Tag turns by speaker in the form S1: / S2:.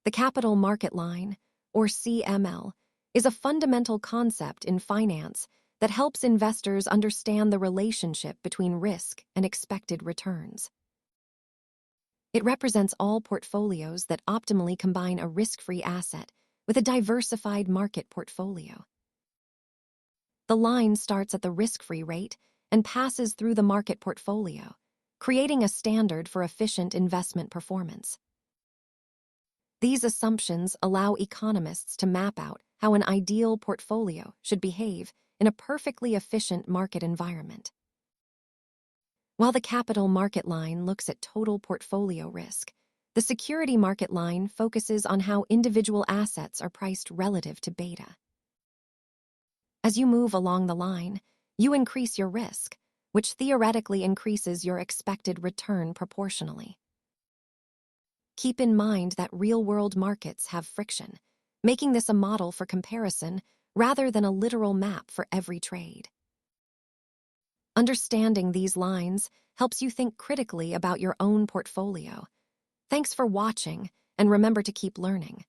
S1: The capital market line, or CML, is a fundamental concept in finance that helps investors understand the relationship between risk and expected returns. It represents all portfolios that optimally combine a risk-free asset with a diversified market portfolio. The line starts at the risk-free rate and passes through the market portfolio, creating a standard for efficient investment performance. These assumptions allow economists to map out how an ideal portfolio should behave in a perfectly efficient market environment. While the capital market line looks at total portfolio risk, the security market line focuses on how individual assets are priced relative to beta. As you move along the line, you increase your risk, which theoretically increases your expected return proportionally. Keep in mind that real-world markets have friction, making this a model for comparison rather than a literal map for every trade. Understanding these lines helps you think critically about your own portfolio. Thanks for watching, and remember to keep learning.